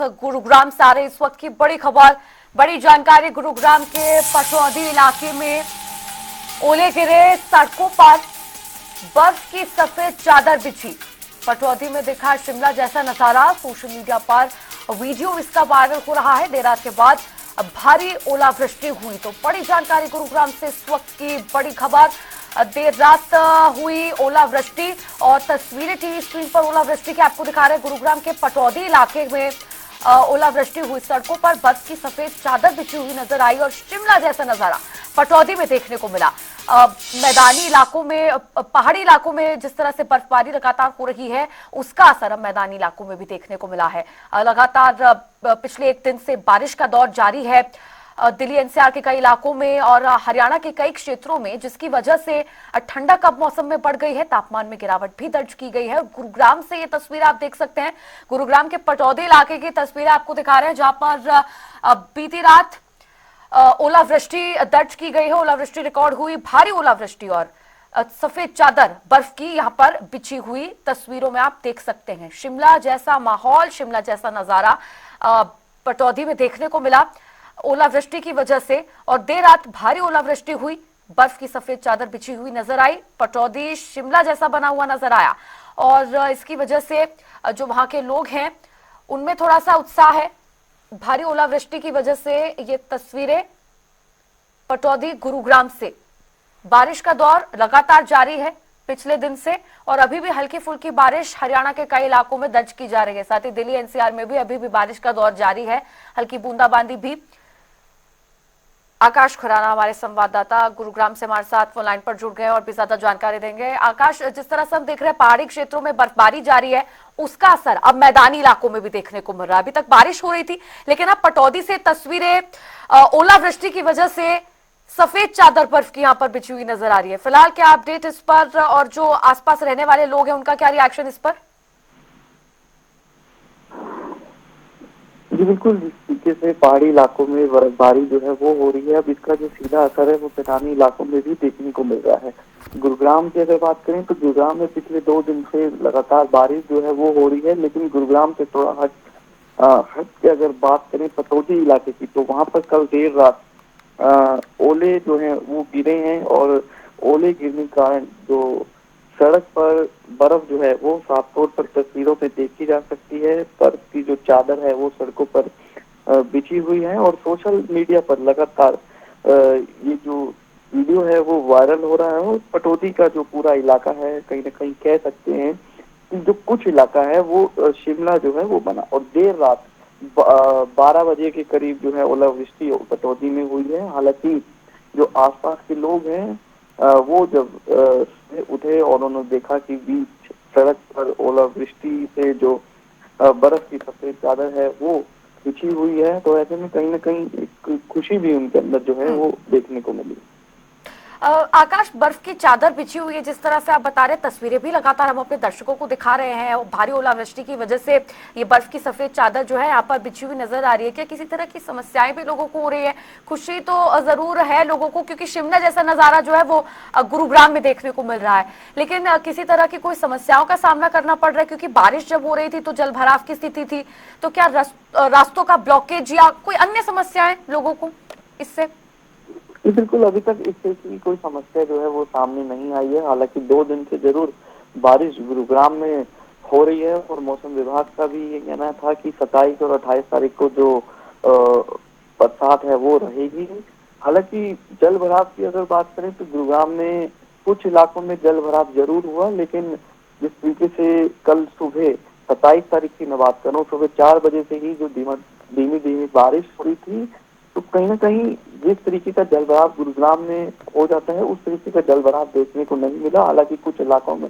गुरुग्राम से आ रही इस वक्त की बड़ी खबर, बड़ी जानकारी। गुरुग्राम के पटौदी इलाके में ओले गिरे, सड़कों पर बर्फ की सफेद चादर बिछी। पटौदी में दिखा शिमला जैसा नजारा। सोशल मीडिया पर वीडियो इसका वायरल हो रहा है। देर रात के बाद भारी ओलावृष्टि हुई। तो बड़ी जानकारी गुरुग्राम से इस वक्त की बड़ी खबर। देर रात हुई ओलावृष्टि और तस्वीरें टीवी स्क्रीन पर ओलावृष्टि की आपको दिखा रहे हैं। गुरुग्राम के पटौदी इलाके में ओलावृष्टि हुई, सड़कों पर बर्फ की सफेद चादर बिछी हुई नजर आई और शिमला जैसा नजारा पटौदी में देखने को मिला। मैदानी इलाकों में, पहाड़ी इलाकों में जिस तरह से बर्फबारी लगातार हो रही है, उसका असर अब मैदानी इलाकों में भी देखने को मिला है। लगातार पिछले एक दिन से बारिश का दौर जारी है दिल्ली एनसीआर के कई इलाकों में और हरियाणा के कई क्षेत्रों में, जिसकी वजह से ठंडक अब मौसम में बढ़ गई है। तापमान में गिरावट भी दर्ज की गई है। गुरुग्राम से ये तस्वीर आप देख सकते हैं। गुरुग्राम के पटौदी इलाके की तस्वीरें आपको दिखा रहे हैं, जहां पर बीती रात ओलावृष्टि दर्ज की गई है। ओलावृष्टि रिकॉर्ड हुई, भारी ओलावृष्टि और सफेद चादर बर्फ की यहां पर बिछी हुई तस्वीरों में आप देख सकते हैं। शिमला जैसा माहौल, शिमला जैसा नजारा पटौदी में देखने को मिला ओलावृष्टि की वजह से। और देर रात भारी ओलावृष्टि हुई, बर्फ की सफेद चादर बिछी हुई नजर आई। पटौदी शिमला जैसा बना हुआ नजर आया और इसकी वजह से जो वहां के लोग हैं उनमें थोड़ा सा उत्साह है। भारी ओलावृष्टि की वजह से ये तस्वीरें पटौदी गुरुग्राम से। बारिश का दौर लगातार जारी है पिछले दिन से और अभी भी हल्की फुल्की बारिश हरियाणा के कई इलाकों में दर्ज की जा रही है। साथ ही दिल्ली एनसीआर में भी अभी भी बारिश का दौर जारी है, हल्की बूंदाबांदी भी। आकाश खुराना हमारे संवाददाता गुरुग्राम से हमारे साथ फोन लाइन पर जुड़ गए और भी ज्यादा जानकारी देंगे। आकाश, जिस तरह से हम देख रहे हैं पहाड़ी क्षेत्रों में बर्फबारी जारी है, उसका असर अब मैदानी इलाकों में भी देखने को मिल रहा है। अभी तक बारिश हो रही थी, लेकिन अब पटौदी से तस्वीरें ओलावृष्टि की वजह से सफेद चादर बर्फ की यहां पर बिछी हुई नजर आ रही है। फिलहाल क्या अपडेट इस पर और जो आसपास रहने वाले लोग हैं उनका क्या रिएक्शन इस पर? जी बिल्कुल, जिस तरीके से पहाड़ी इलाकों में बर्फबारी जो है वो हो रही है, अब इसका जो सीधा असर है वो मैदानी इलाकों में भी देखने को मिल रहा है। गुरुग्राम की अगर बात करें तो गुरुग्राम में पिछले 2 दिन से लगातार बारिश जो है वो हो रही है, लेकिन गुरुग्राम से थोड़ा हट के अगर बात करें पटौदी इलाके की, तो वहां पर कल देर रात ओले जो है वो गिरे हैं और ओले गिरने के कारण जो सड़क पर बर्फ जो है वो साफ तौर पर तस्वीरों पे देखी जा सकती है। बर्फ की जो चादर है वो सड़कों पर बिछी हुई है और सोशल मीडिया पर लगातार ये जो वीडियो है वो वायरल हो रहा है। और पटौदी का जो पूरा इलाका है, कहीं ना कहीं कह सकते हैं कि जो कुछ इलाका है वो शिमला जो है वो बना। और देर रात 12 बजे के करीब जो है ओलावृष्टि पटौदी में हुई है। हालांकि जो आसपास के लोग हैं वो जब उठे और उन्होंने देखा कि बीच सड़क पर ओलावृष्टि से जो बर्फ की सफेद चादर है वो बिछी हुई है, तो ऐसे में कहीं ना कहीं एक खुशी भी उनके अंदर जो है वो देखने को मिली। आकाश, बर्फ की चादर बिछी हुई है जिस तरह से आप बता रहे हैं, तस्वीरें भी लगातार हम अपने दर्शकों को दिखा रहे हैं। भारी ओलावृष्टि की वजह से ये बर्फ की सफेद चादर जो है यहाँ पर बिछी हुई नजर आ रही है। क्या किसी तरह की समस्याएं भी लोगों को हो रही है? खुशी तो जरूर है लोगों को, क्योंकि शिमला जैसा नजारा जो है वो गुरुग्राम में देखने को मिल रहा है, लेकिन किसी तरह की कोई समस्याओं का सामना करना पड़ रहा है? क्योंकि बारिश जब हो रही थी तो जल भराव की स्थिति थी, तो क्या रास्तों का ब्लॉकेज या कोई अन्य समस्याएं लोगों को इससे? बिल्कुल, अभी तक इस तरह की कोई समस्या जो है वो सामने नहीं आई है। हालांकि 2 दिन से जरूर बारिश गुरुग्राम में हो रही है और मौसम विभाग का भी ये कहना था कि 27 और 28 तारीख को जो बरसात है वो रहेगी। हालांकि जल भराव की अगर बात करें तो गुरुग्राम में कुछ इलाकों में जल भराव जरूर हुआ, लेकिन जिस तरीके से कल सुबह 27 तारीख की मैं बात करूँ, सुबह 4 बजे से ही जो धीमी धीमी बारिश हो रही थी, तो कहीं ना कहीं जिस तरीके का जलभराव गुरुग्राम में हो जाता है उस तरीके का जलभराव देखने को नहीं मिला। हालांकि कुछ इलाकों में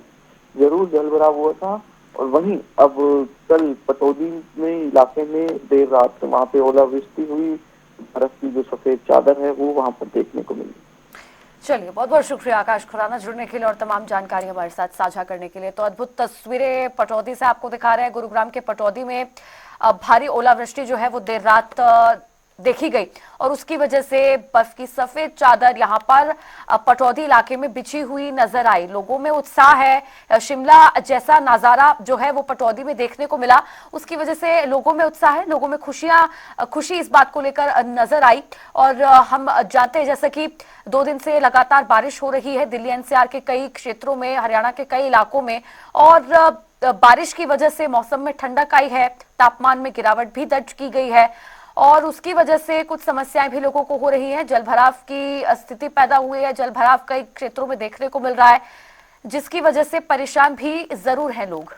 जरूर जलभराव हुआ था। और वहीं अब कल पटौदी में इलाके में देर रात वहां पे ओलावृष्टि हुई, बर्फ की जो सफेद चादर है वो वहां पर देखने को मिली। चलिए, बहुत बहुत शुक्रिया आकाश खुराना जुड़ने के लिए और तमाम जानकारी हमारे साथ साझा करने के लिए। तो अद्भुत तस्वीरें पटौदी से आपको दिखा रहे हैं। गुरुग्राम के पटौदी में भारी ओलावृष्टि जो है वो देर रात देखी गई और उसकी वजह से बर्फ की सफेद चादर यहाँ पर पटौदी इलाके में बिछी हुई नजर आई। लोगों में उत्साह है। शिमला जैसा नजारा जो है वो पटौदी में देखने को मिला, उसकी वजह से लोगों में उत्साह है, लोगों में खुशी इस बात को लेकर नजर आई। और हम जानते हैं जैसे कि 2 दिन से लगातार बारिश हो रही है दिल्ली एनसीआर के कई क्षेत्रों में, हरियाणा के कई इलाकों में, और बारिश की वजह से मौसम में ठंडक आई है, तापमान में गिरावट भी दर्ज की गई है और उसकी वजह से कुछ समस्याएं भी लोगों को हो रही हैं। जलभराव की स्थिति पैदा हुई है, जलभराव कई क्षेत्रों में देखने को मिल रहा है, जिसकी वजह से परेशान भी जरूर हैं लोग।